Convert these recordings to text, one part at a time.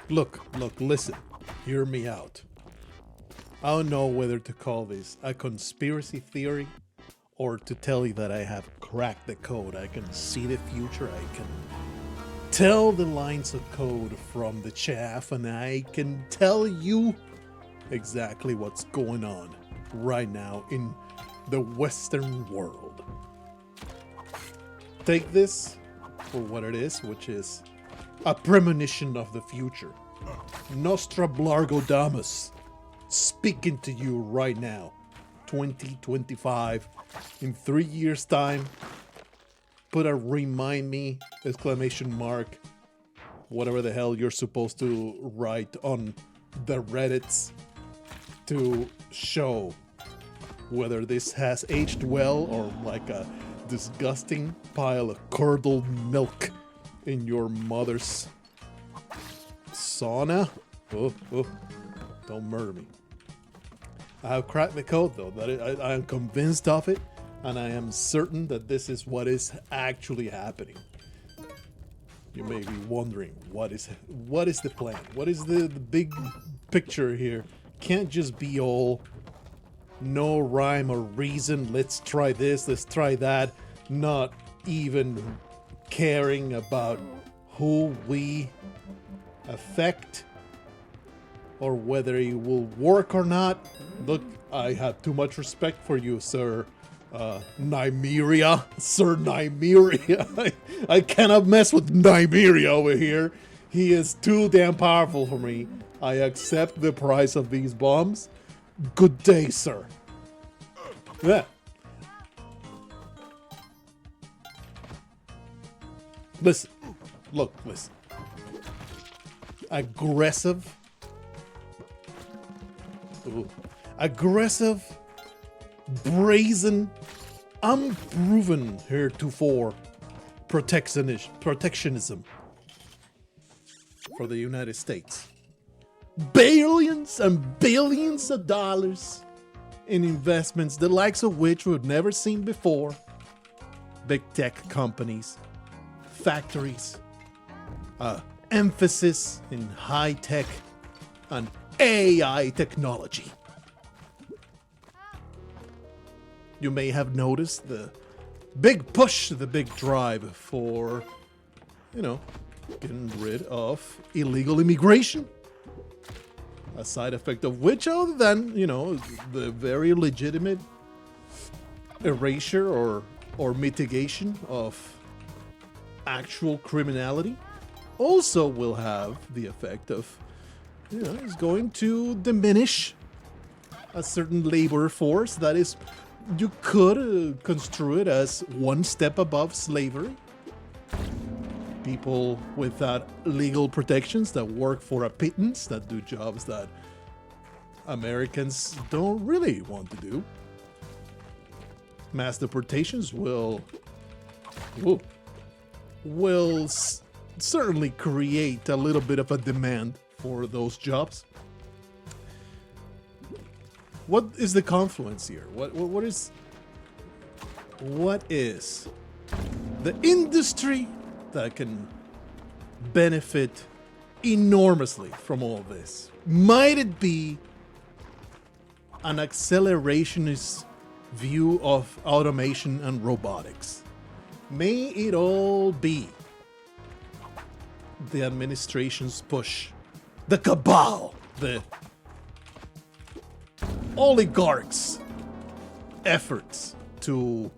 Look, listen. Hear me out. I don't know whether to call this a conspiracy theory or to tell you that I have cracked the code. I can see the future. I can tell the lines of code from the chaff, and I can tell you exactly what's going on right now in the Western world. Take this for what it is, which is a premonition of the future. Nostradamus speaking to you right now. 2025. In 3 years' time, put a remind me exclamation mark, whatever the hell you're supposed to write on the Reddits to show whether this has aged well or like a disgusting pile of curdled milk in your mother's sauna. Oh, don't murder me. I have cracked the code though, that I am convinced of it, and I am certain that this is what is actually happening. You may be wondering, what is the plan? What is the big picture here? Can't just be all no rhyme or reason, let's try this, let's try that, not even caring about who we affect or whether it will work or not. Look, I have too much respect for you, Sir Nymeria. Sir Nymeria. I cannot mess with Nymeria over here. He is too damn powerful for me. I accept the price of these bombs. Good day, sir. Yeah. Listen. Look, listen. Aggressive. Ooh. Aggressive, brazen, unproven heretofore protectionism for the United States. Billions and billions of dollars in investments, the likes of which we've never seen before. Big tech companies, factories, emphasis in high tech and AI technology. You may have noticed the big push, the big drive for, getting rid of illegal immigration. A side effect of which, other than, the very legitimate erasure or mitigation of actual criminality, also will have the effect of, is going to diminish a certain labor force that is, you could construe it as one step above slavery. People without legal protections that work for a pittance, that do jobs that Americans don't really want to do. Mass deportations will certainly create a little bit of a demand for those jobs. What is the confluence here? What is the industry that can benefit enormously from all this? Might it be an accelerationist view of automation and robotics? May it all be the administration's push, the cabal, the oligarchs' efforts to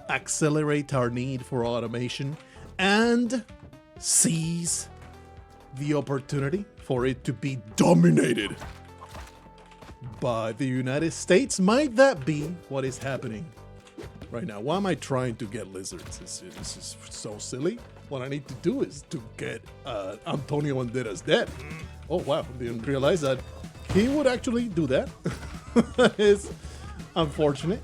accelerate our need for automation and seize the opportunity for it to be dominated by the United States? Might that be what is happening right now? Why am I trying to get lizards? This is so silly. What I need to do is to get Antonio Banderas dead. Oh wow, didn't realize that he would actually do that. That is unfortunate,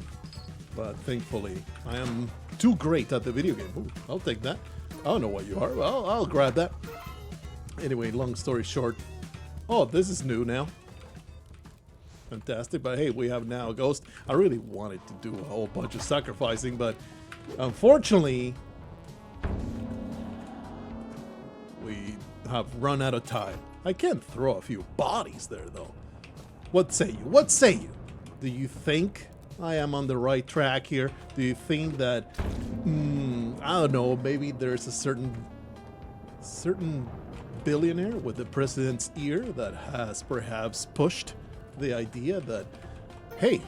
but thankfully I am too great at the video game. Ooh, I'll take that. I don't know what you are. Well, I'll grab that. Anyway, long story short. Oh, this is new now. Fantastic, but hey, we have now a ghost. I really wanted to do a whole bunch of sacrificing, but unfortunately, we have run out of time. I can't throw a few bodies there, though. What say you? What say you? Do you think I am on the right track here? Do you think that, I don't know, maybe there's a certain billionaire with the president's ear that has perhaps pushed the idea that, hey,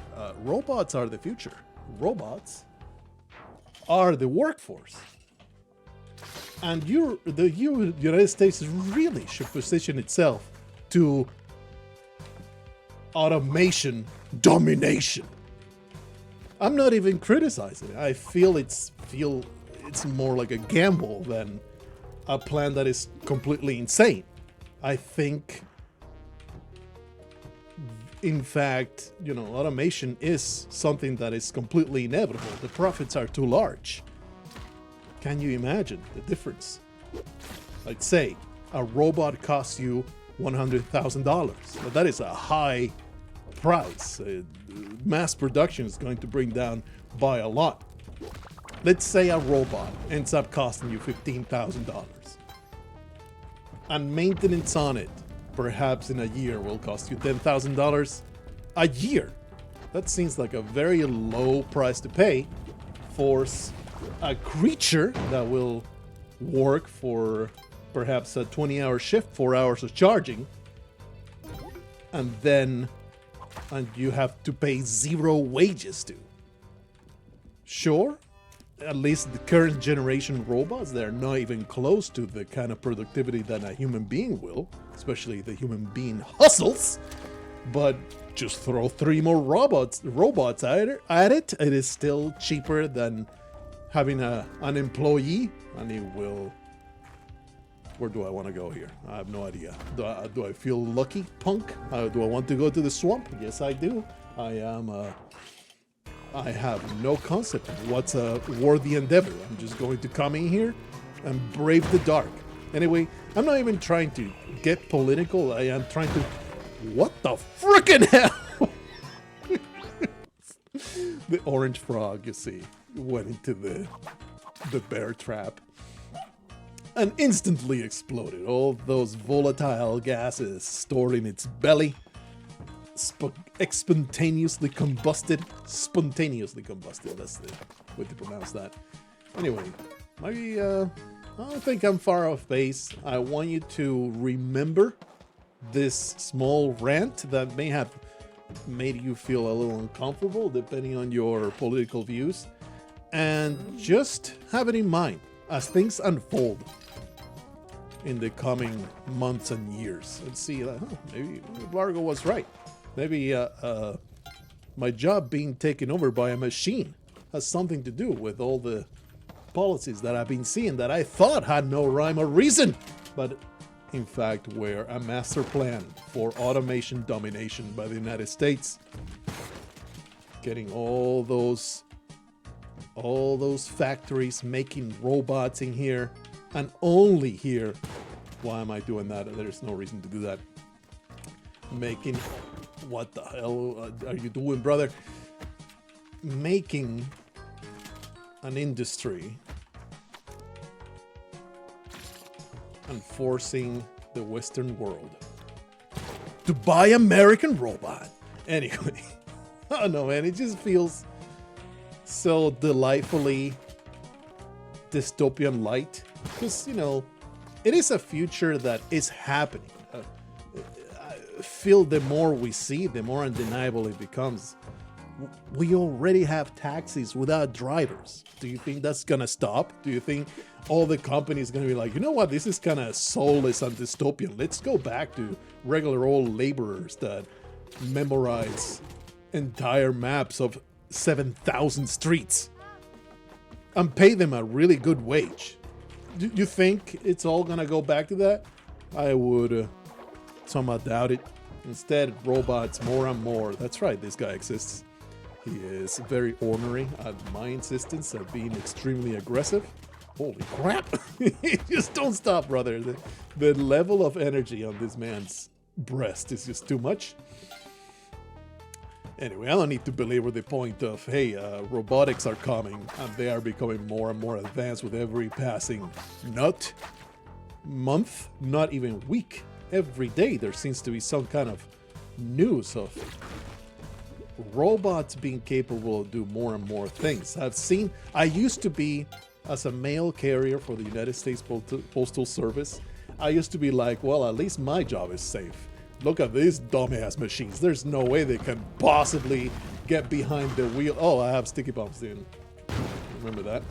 robots are the future. Robots are the workforce. And the United States really should position itself to automation domination. I'm not even criticizing it. I feel it's more like a gamble than a plan that is completely insane. I think, in fact, automation is something that is completely inevitable. The profits are too large. Can you imagine the difference? Like, say, a robot costs you $100,000. That is a high price. Mass production is going to bring down by a lot. Let's say a robot ends up costing you $15,000. And maintenance on it, perhaps in a year, will cost you $10,000 a year. That seems like a very low price to pay for a creature that will work for perhaps a 20-hour shift, 4 hours of charging, and you have to pay zero wages to. Sure, at least the current generation robots, they're not even close to the kind of productivity that a human being will, especially the human being hustles. But just throw 3 more robots at it, it is still cheaper than having an employee, and it will... Where do I want to go here? I have no idea. Do I feel lucky, punk? Do I want to go to the swamp? Yes, I do. I have no concept of what's a worthy endeavor. I'm just going to come in here and brave the dark. Anyway, I'm not even trying to get political. I am trying to... What the frickin' hell? The orange frog, you see, went into the bear trap and instantly exploded. All those volatile gases stored in its belly spontaneously combusted. That's the way to pronounce that. Anyway, maybe I don't think I'm far off base. I want you to remember this small rant that may have made you feel a little uncomfortable depending on your political views, and just have it in mind as things unfold in the coming months and years, and see that maybe Largo was right. Maybe my job being taken over by a machine has something to do with all the policies that I've been seeing that I thought had no rhyme or reason, but in fact were a master plan for automation domination by the United States. Getting all those factories making robots in here, and only here. Why am I doing that? There's no reason to do that. Making... What the hell are you doing, brother? Making an industry and forcing the Western world to buy American robot. Anyway, I don't know, man. It just feels so delightfully dystopian light. Because, it is a future that is happening. I feel the more we see, the more undeniable it becomes. We already have taxis without drivers. Do you think that's gonna stop? Do you think all the companies gonna be like, you know what, this is kind of soulless and dystopian. Let's go back to regular old laborers that memorize entire maps of 7,000 streets and pay them a really good wage. Do you think it's all gonna go back to that? I would somehow doubt it. Instead, robots more and more. That's right, this guy exists. He is very ornery at my insistence of being extremely aggressive. Holy crap! Just don't stop, brother. The level of energy on this man's breast is just too much. Anyway, I don't need to belabor the point of, hey, robotics are coming, and they are becoming more and more advanced with every passing month, not even week. every day there seems to be some kind of news of robots being capable of do more and more things. I used to be, as a mail carrier for the United States Postal Service, I used to be like, well, at least my job is safe. Look at these dumbass machines. There's no way they can possibly get behind the wheel. Oh, I have sticky bombs, dude. Remember that?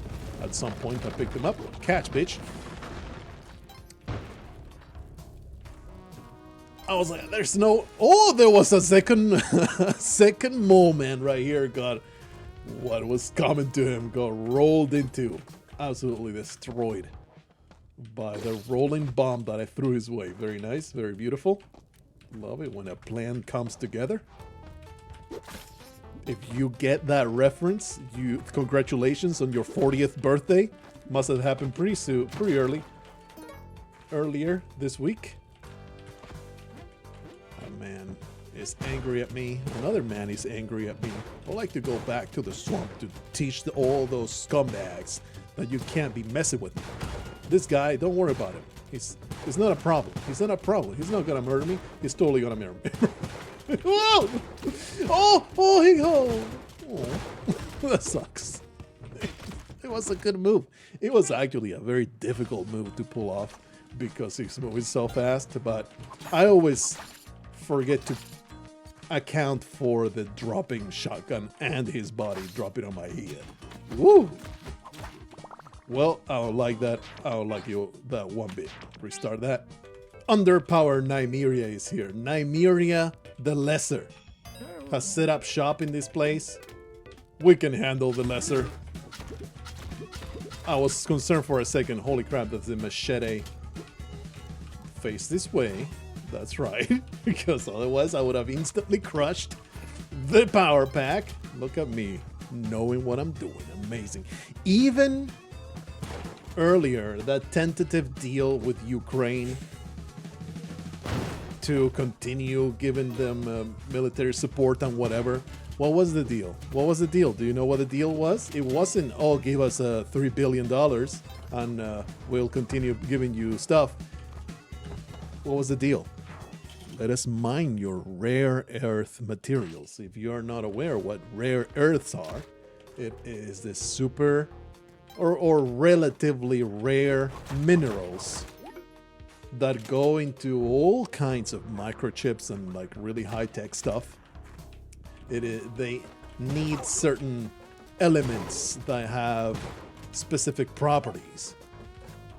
At some point I picked them up. Catch, bitch. I was like, there's no... Oh, there was a second moment right here. Got what was coming to him. Got rolled into. Absolutely destroyed by the rolling bomb that I threw his way. Very nice. Very beautiful. Love it when a plan comes together. If you get that reference, congratulations on your 40th birthday. Must have happened pretty soon, pretty earlier this week. Man is angry at me. Another man is angry at me. I'd like to go back to the swamp to teach all those scumbags that you can't be messing with me. This guy, don't worry about him. He's not a problem. He's not a problem. He's not gonna murder me. He's totally gonna murder me. Whoa! Oh, that sucks. It was a good move. It was actually a very difficult move to pull off because he's moving so fast, but I always forget to account for the dropping shotgun and his body dropping on my head. Woo! Well, I don't like that. I don't like you that one bit. Restart that. Underpowered Nymeria is here. Nymeria the Lesser has set up shop in this place. We can handle the Lesser. I was concerned for a second. Holy crap, that's the machete. Face this way. That's right, because otherwise I would have instantly crushed the power pack. Look at me, knowing what I'm doing. Amazing. Even earlier, that tentative deal with Ukraine to continue giving them military support and whatever. What was the deal? What was the deal? Do you know what the deal was? It wasn't, oh, give us $3 billion and we'll continue giving you stuff. What was the deal? Let us mine your rare earth materials. If you are not aware what rare earths are, it is the super or relatively rare minerals that go into all kinds of microchips and like really high-tech stuff. They need certain elements that have specific properties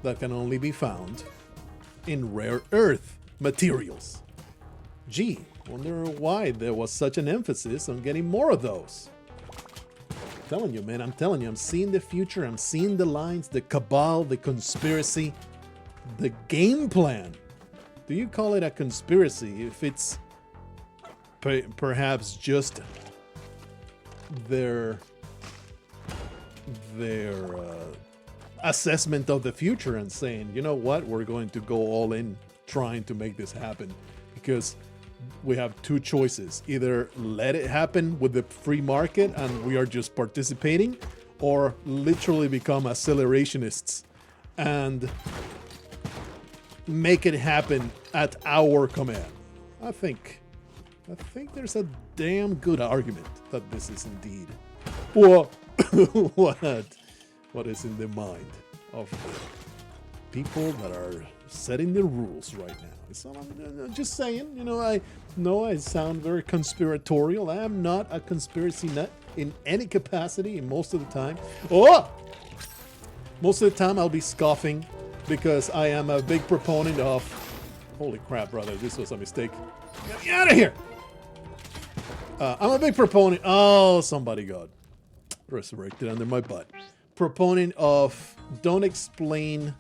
that can only be found in rare earth materials. Gee, wonder why there was such an emphasis on getting more of those. I'm telling you, man, I'm telling you, I'm seeing the future, I'm seeing the lines, the cabal, the conspiracy, the game plan. Do you call it a conspiracy if it's perhaps just their assessment of the future and saying, you know what, we're going to go all in trying to make this happen? Because we have two choices. Either let it happen with the free market and we are just participating, or literally become accelerationists and make it happen at our command. I think there's a damn good argument that this is indeed what is in the mind of people that are setting the rules right now. So I'm just saying, you know, I know I sound very conspiratorial. I am not a conspiracy nut in any capacity, and most of the time. Most of the time I'll be scoffing because I am a big proponent of... Holy crap, brother, this was a mistake. Get me out of here! I'm a big proponent... Oh, somebody got resurrected under my butt. Proponent of don't explain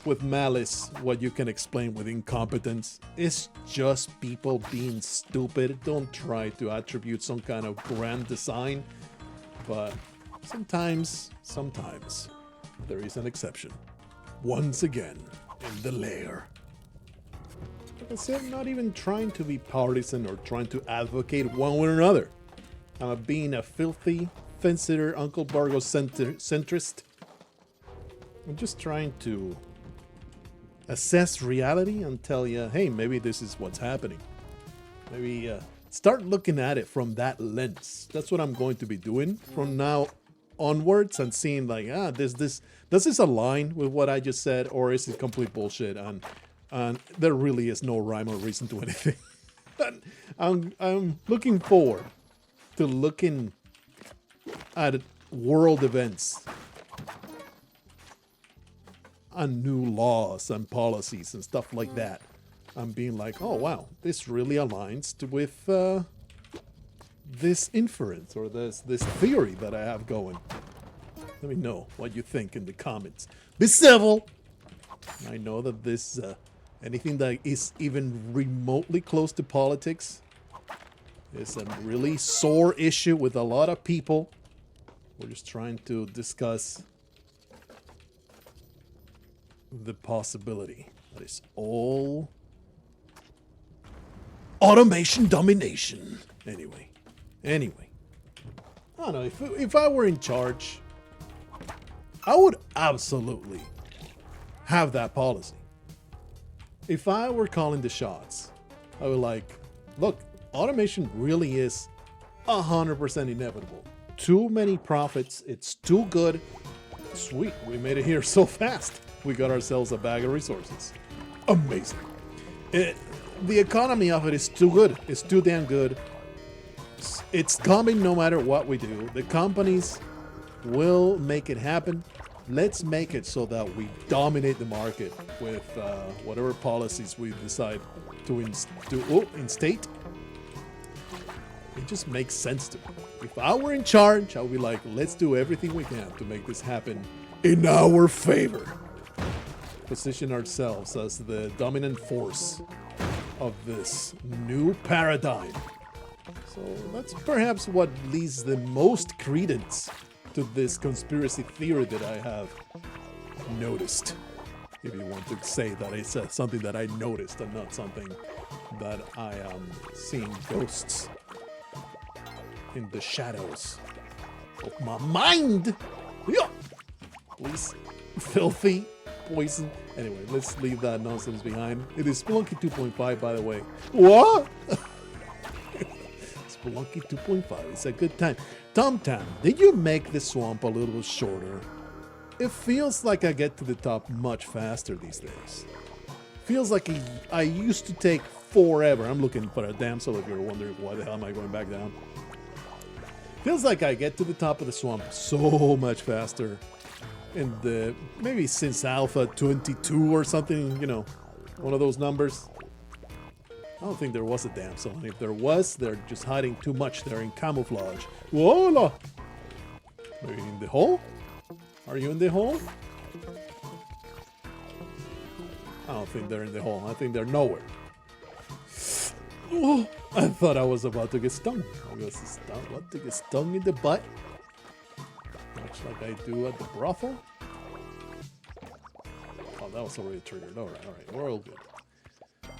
with malice what you can explain with incompetence. It's just people being stupid. Don't try to attribute some kind of grand design. But sometimes there is an exception. Once again, in the lair. Like I said, I'm not even trying to be partisan or trying to advocate one way or another. I'm being a filthy, fencer, Uncle Bargo centrist. I'm just trying to assess reality and tell you, hey, maybe this is what's happening. Maybe start looking at it from that lens. That's what I'm going to be doing from now onwards, and seeing like, does this align with what I just said, or is it complete bullshit? And there really is no rhyme or reason to anything. I'm looking forward to looking at world events and new laws and policies and stuff like that. I'm being like, oh wow, this really aligns with this inference or this theory that I have going. Let me know what you think in the comments. Be civil. I know that this anything that is even remotely close to politics is a really sore issue with a lot of people. We're just trying to discuss the possibility that it's all automation domination. Anyway, I don't know, if I were in charge, I would absolutely have that policy. If I were calling the shots, I would like, look, automation really is 100% inevitable. Too many profits, it's too good. Sweet, we made it here so fast. We got ourselves a bag of resources. Amazing. The economy of it is too good. It's too damn good. It's coming no matter what we do. The companies will make it happen. Let's make it so that we dominate the market with whatever policies we decide to instate. It just makes sense to me. If I were in charge, I would be like, let's do everything we can to make this happen in our favor. Position ourselves as the dominant force of this new paradigm. So that's perhaps what leads the most credence to this conspiracy theory that I have noticed. If you want to say that it's something that I noticed and not something that I am seeing ghosts in the shadows of my mind. Yeah. Please, filthy poison. Anyway, let's leave that nonsense behind. It is Spelunky 2.5, by the way. What? Spelunky 2.5. It's a good time. TommTamm, did you make the swamp a little shorter? It feels like I get to the top much faster these days. Feels like I used to take forever. I'm looking for a damsel if you're wondering why the hell am I going back down. Feels like I get to the top of the swamp so much faster. And maybe since Alpha 22 or something, you know, one of those numbers. I don't think there was a damsel, and if there was, they're just hiding too much. They're in camouflage. Voila! Are you in the hole? Are you in the hole? I don't think they're in the hole. I think they're nowhere. Oh, I thought I was about to get stung. I was about to get stung in the butt. Much like I do at the brothel. Oh, that was already triggered. Alright, we're all good.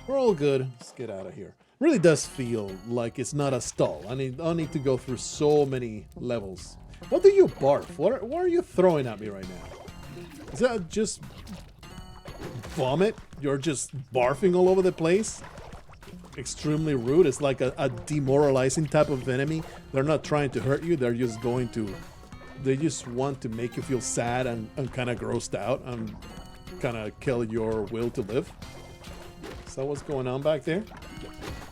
We're all good. Let's get out of here. Really does feel like it's not a stall. I need to go through so many levels. What do you barf? What are you throwing at me right now? Is that just vomit? You're just barfing all over the place? Extremely rude. It's like a demoralizing type of enemy. They're not trying to hurt you. They're just going to... They just want to make you feel sad and kind of grossed out and kind of kill your will to live. Is that what's going on back there?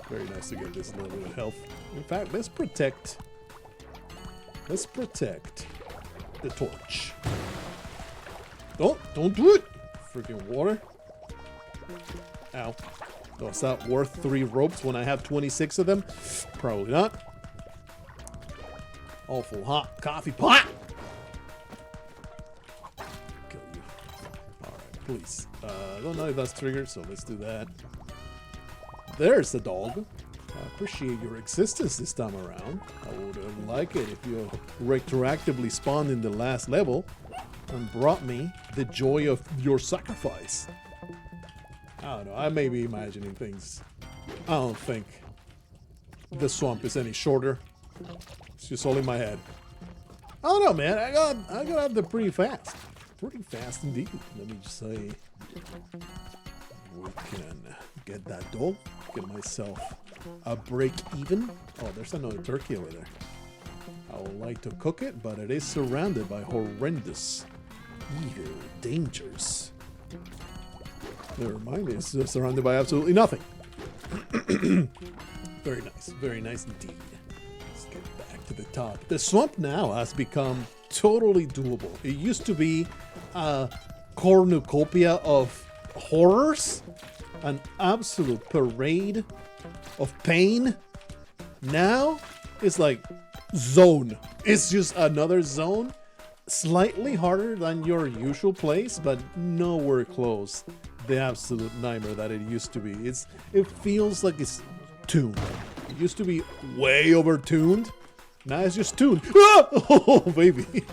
Very nice to get this little bit of health. In fact, let's protect the torch. Don't do it! Freaking water. Ow. Oh, is that worth 3 ropes when I have 26 of them? Probably not. Awful hot coffee pot! Kill you. Alright, please. I don't know if that's triggered, so let's do that. There's the dog. I appreciate your existence this time around. I would like it if you retroactively spawned in the last level and brought me the joy of your sacrifice. I don't know, I may be imagining things. I don't think the swamp is any shorter. It's just all in my head. I don't know, man. I got up there pretty fast. Pretty fast indeed, let me just say. we can get that doll. Get myself a break even. Oh, there's another turkey over there. I would like to cook it, but it is surrounded by horrendous evil dangers. Never mind, it's surrounded by absolutely nothing. Very nice indeed. Let's get back to the top. The swamp now has become totally doable. It used to be a cornucopia of horrors, an absolute parade of pain. Now it's like zone. It's just another zone, slightly harder than your usual place, but nowhere close the absolute nightmare that it used to be. It feels like it's tuned. It used to be way over tuned. Now it's just tuned. Ah! Oh baby.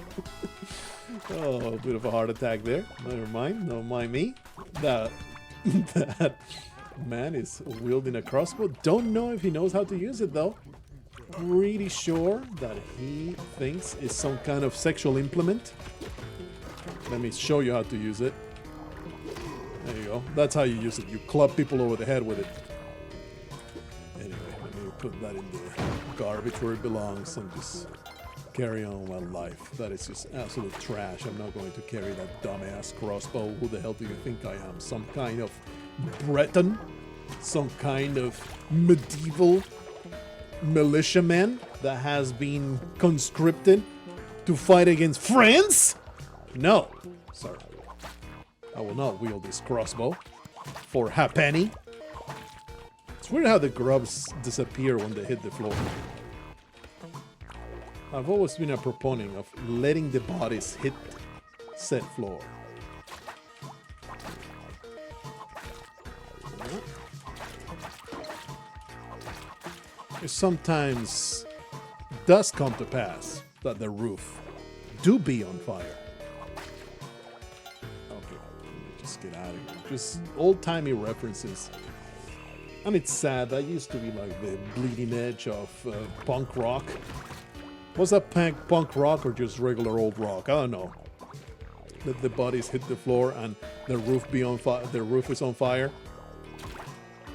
Oh, a bit of a heart attack there. Never mind. Don't mind me. That man is wielding a crossbow. Don't know if he knows how to use it though. Pretty sure that he thinks it's some kind of sexual implement. Let me show you how to use it. There you go. That's how you use it. You club people over the head with it. Anyway, let me put that in the garbage where it belongs and just carry on my life. That is just absolute trash. I'm not going to carry that dumbass crossbow. Who the hell do you think I am? Some kind of Breton? Some kind of medieval militiaman that has been conscripted to fight against France? No, sir. I will not wield this crossbow for halfpenny. It's weird how the grubs disappear when they hit the floor. I've always been a proponent of letting the bodies hit said floor. It sometimes does come to pass that the roof do be on fire. Okay, let me just get out of here. Just old-timey references. And it's sad, that used to be like the bleeding edge of punk rock. Was that punk rock or just regular old rock? I don't know. Let the bodies hit the floor and the roof be on fire. The roof is on fire.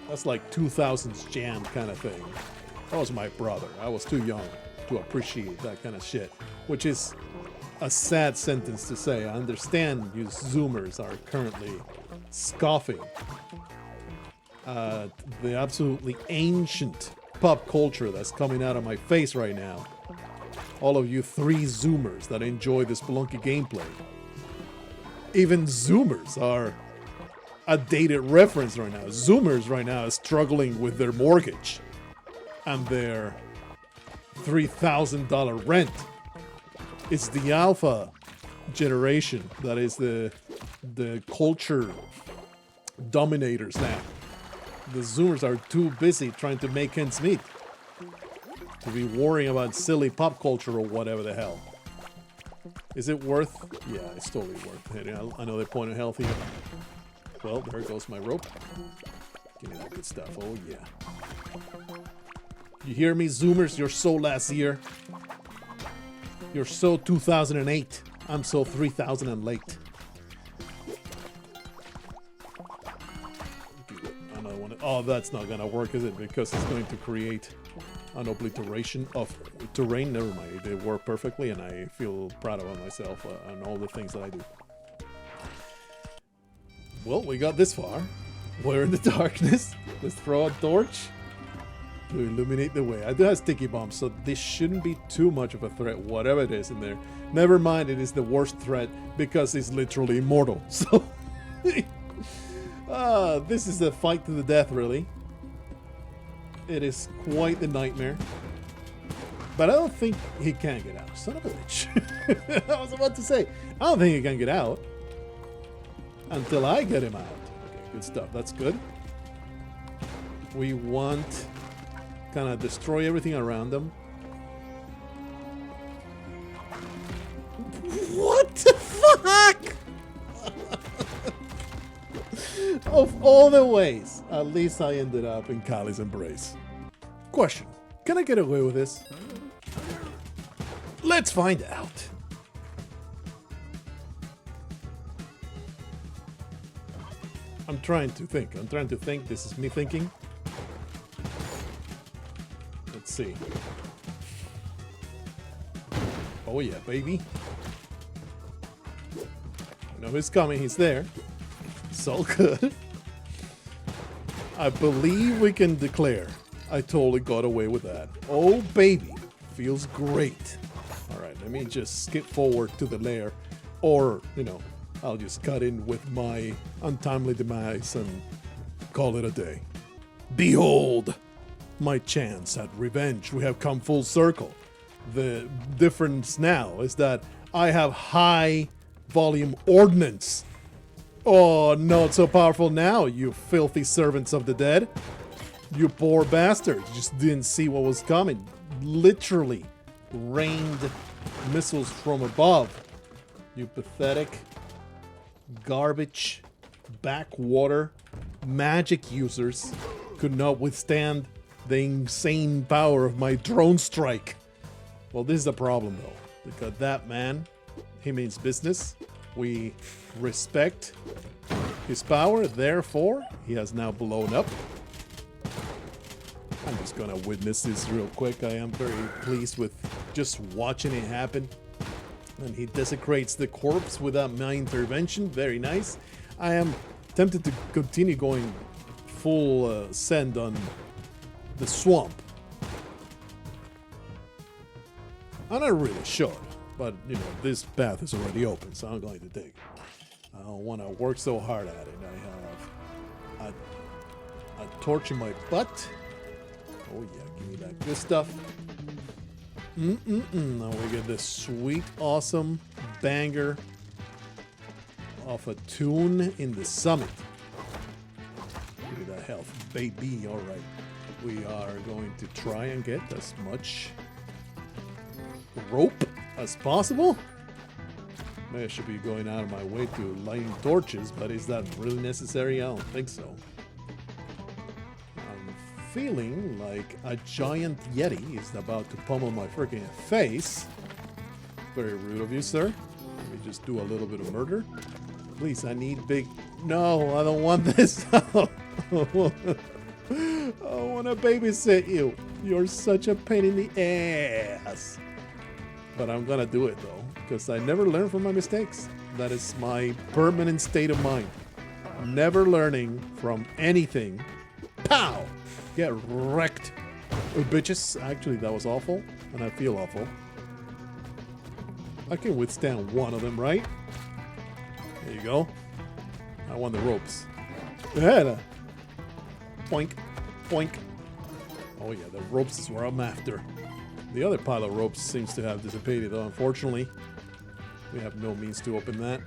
That's like 2000s jam kind of thing. That was my brother. I was too young to appreciate that kind of shit, which is a sad sentence to say. I understand you Zoomers are currently scoffing at the absolutely ancient pop culture that's coming out of my face right now. All of you 3 Zoomers that enjoy this Spelunky gameplay. Even Zoomers are a dated reference right now. Zoomers right now are struggling with their mortgage and their $3,000 rent. It's the alpha generation that is the culture dominators now. The Zoomers are too busy trying to make ends meet to be worrying about silly pop culture or whatever the hell. Is it worth? Yeah, it's totally worth it. I know they point of health here. Well, there goes my rope. Give me that good stuff. Oh yeah. You hear me, Zoomers? You're so last year. You're so 2008. I'm so 3000 and late. Another one. Oh, that's not gonna work, is it? Because it's going to create an obliteration of terrain. Never mind. They work perfectly, and I feel proud of myself and all the things that I do. Well, we got this far. We're in the darkness. Let's throw a torch to illuminate the way. I do have sticky bombs, so this shouldn't be too much of a threat, whatever it is in there. Never mind, it is the worst threat because it's literally immortal. So, this is a fight to the death, really. It is quite the nightmare. But I don't think he can get out. Son of a bitch. I was about to say, I don't think he can get out until I get him out. Okay, good stuff. That's good. We want kind of destroy everything around them. What the fuck? Of all the ways, at least I ended up in Kali's embrace. Question: can I get away with this? Let's find out. I'm trying to think. I'm trying to think. This is me thinking. Let's see. Oh yeah, baby. I know he's coming. He's there. It's all good. I believe we can declare I totally got away with that. Oh, baby. Feels great. All right, let me just skip forward to the lair. Or, you know, I'll just cut in with my untimely demise and call it a day. Behold, my chance at revenge. We have come full circle. The difference now is that I have high volume ordnance. Oh, not so powerful now, you filthy servants of the dead. You poor bastards, just didn't see what was coming. Literally rained missiles from above. You pathetic, garbage, backwater, magic users could not withstand the insane power of my drone strike. Well, this is the problem though, because that man, he means business. We respect his power, therefore, he has now blown up. I'm just gonna witness this real quick. I am very pleased with just watching it happen. And he desecrates the corpse without my intervention. Very nice. I am tempted to continue going full send on the swamp. I'm not really sure, but you know, this path is already open, so I'm going to take it. I don't want to work so hard at it. I have a torch in my butt. Oh yeah, give me that good stuff. Now we get this sweet, awesome banger of a tune in the summit. Give me that health, baby. All right, we are going to try and get as much rope as possible. Maybe I should be going out of my way to lighting torches, but is that really necessary? I don't think so. I'm feeling like a giant yeti is about to pummel my freaking face. Very rude of you, sir. Let me just do a little bit of murder. Please, I need big... No, I don't want this. I want to babysit you. You're such a pain in the ass. But I'm gonna do it though, because I never learn from my mistakes. That is my permanent state of mind. Never learning from anything. Pow! Get wrecked. Oh, bitches. Actually, that was awful, and I feel awful. I can withstand one of them, right? There you go. I want the ropes. Yeah. Boink. Boink. Oh yeah, the ropes is where I'm after. The other pile of ropes seems to have dissipated, though, unfortunately. We have no means to open that.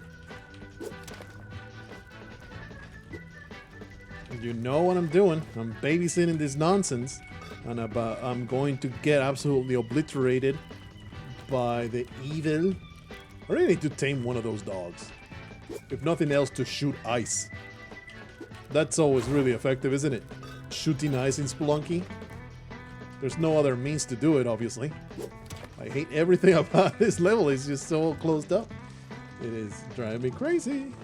You know what I'm doing. I'm babysitting this nonsense. And I'm going to get absolutely obliterated by the evil. I really need to tame one of those dogs. If nothing else, to shoot ice. That's always really effective, isn't it? Shooting ice in Spelunky. There's no other means to do it, obviously. I hate everything about this level. It's just so closed up. It is driving me crazy.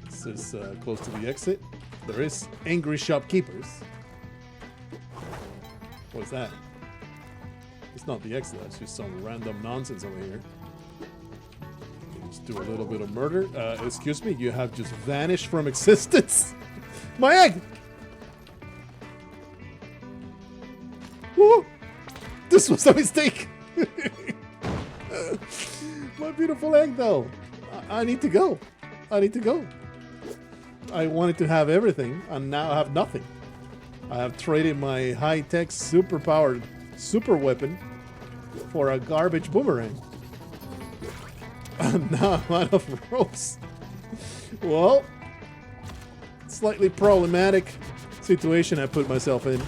This is close to the exit. There is angry shopkeepers. What's that? It's not the exit. That's just some random nonsense over here. Let's do a little bit of murder. Excuse me, you have just vanished from existence. My egg! Woo! This was a mistake! My beautiful egg, though. I need to go. I need to go. I wanted to have everything, and now I have nothing. I have traded my high-tech, super-powered super weapon for a garbage boomerang. And now I'm out of ropes. Well, slightly problematic situation I put myself in.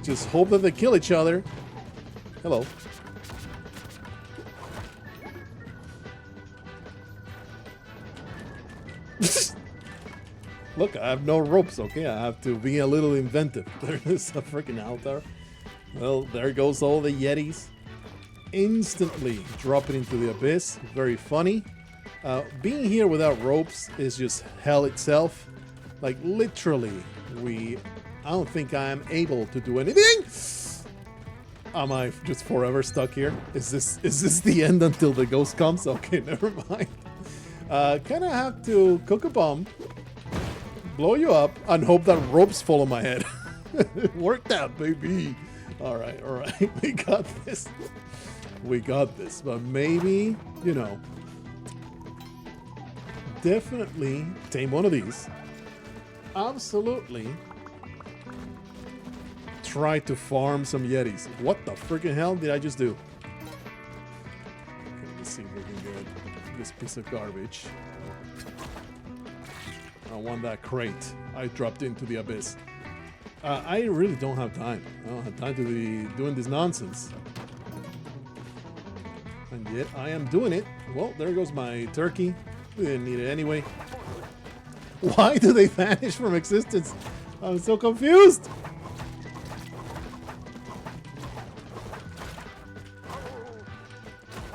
Just hope that they kill each other. Hello. Look, I have no ropes, okay? I have to be a little inventive. There is a freaking altar. Well, there goes all the Yetis. Instantly dropping into the abyss. Very funny. Being here without ropes is just hell itself. Like, literally, I don't think I am able to do anything. Am I just forever stuck here? Is this the end until the ghost comes? Okay, never mind. Kinda have to cook a bomb, blow you up, and hope that ropes fall on my head. It worked out, baby. All right, we got this. We got this, but maybe, you know, definitely tame one of these. Absolutely. Try to farm some Yetis. What the freaking hell did I just do? Okay, let's see if we can get this piece of garbage. I want that crate I dropped into the abyss. I really don't have time. I don't have time to be doing this nonsense. And yet I am doing it. Well, there goes my turkey. We didn't need it anyway. Why do they vanish from existence? I'm so confused.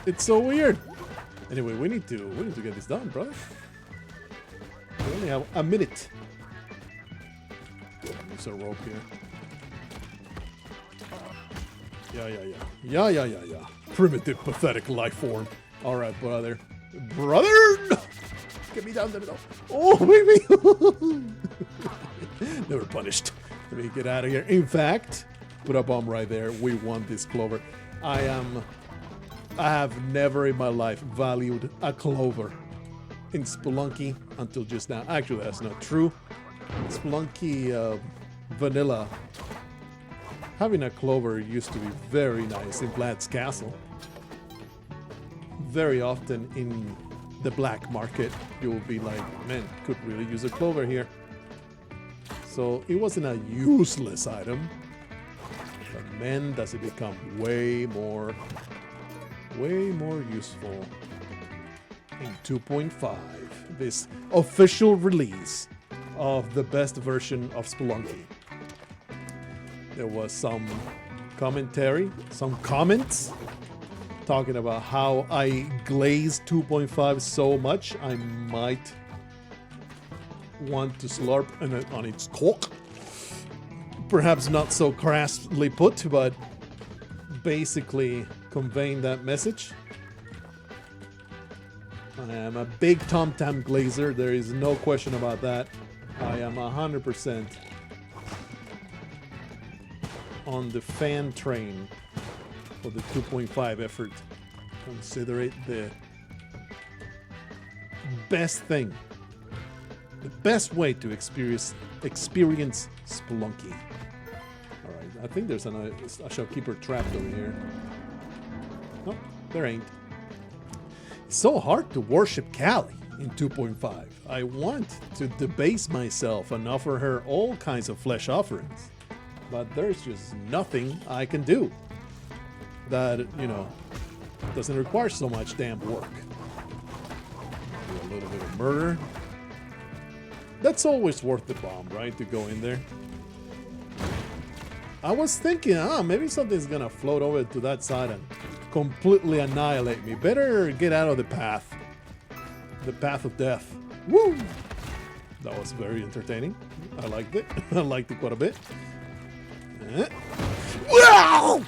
It's so weird. Anyway, we need to get this done, brother. We only have a minute. There's a rope here. Yeah. Primitive, pathetic life form. All right, brother. Get me down there. Oh, baby. Never punished. Let me get out of here. In fact, put a bomb right there. We want this clover. I have never in my life valued a clover in Spelunky until just now. Actually, that's not true. Spelunky vanilla, having a clover used to be very nice in Vlad's castle. Very often in the black market, you will be like, man, could really use a clover here. So it wasn't a useless item, but man, does it become way more useful in 2.5, this official release of the best version of Spelunky. There was some commentary, some comments talking about how I glazed 2.5 so much I might want to slurp on its cork. Perhaps not so crassly put, but basically conveying that message. I am a big TommTamm glazer, there is no question about that. I am 100% on the fan train for the 2.5 effort. Consider it the best thing, the best way to experience Spelunky. All right, I think there's a shopkeeper trapped over here. No, there ain't. It's so hard to worship Callie in 2.5. I want to debase myself and offer her all kinds of flesh offerings, but there's just nothing I can do that, you know, doesn't require so much damn work. Do a little bit of murder. That's always worth the bomb, right? To go in there. I was thinking, maybe something's gonna float over to that side and completely annihilate me. Better get out of the path. The path of death. Woo! That was very entertaining. I liked it. I liked it quite a bit. Wow!